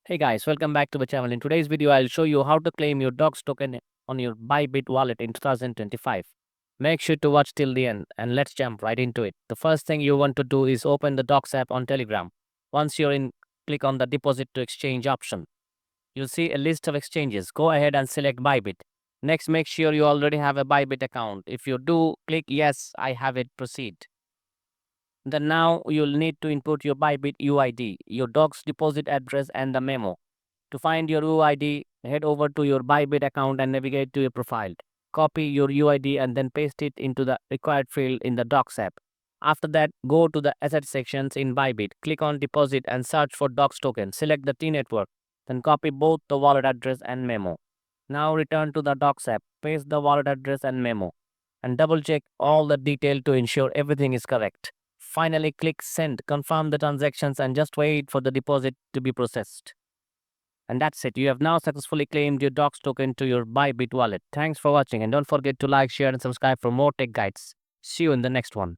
Hey guys, welcome back to the channel. In today's video, I'll show you how to claim your Docs token on your Bybit wallet in 2025. Make sure to watch till the end and let's jump right into it. The first thing you want to do is open the Docs app on Telegram. Once you're in, click on the deposit to exchange option. You'll see a list of exchanges. Go ahead and select Bybit. Next, make sure you already have a Bybit account. If you do, click yes, I have it, proceed. Then now you'll need to input your Bybit UID, your Docs deposit address and the memo. To find your UID, head over to your Bybit account and navigate to your profile. Copy your UID and then paste it into the required field in the Docs app. After that, go to the asset sections in Bybit. Click on deposit and search for Docs token. Select the T network. Then copy both the wallet address and memo. Now return to the Docs app. Paste the wallet address and memo. And double check all the detail to ensure everything is correct. Finally, click send. Confirm the transactions and just wait for the deposit to be processed. And that's it. You have now successfully claimed your Docs token to your Bybit wallet. Thanks for watching and don't forget to like, share and subscribe for more tech guides. See you in the next one.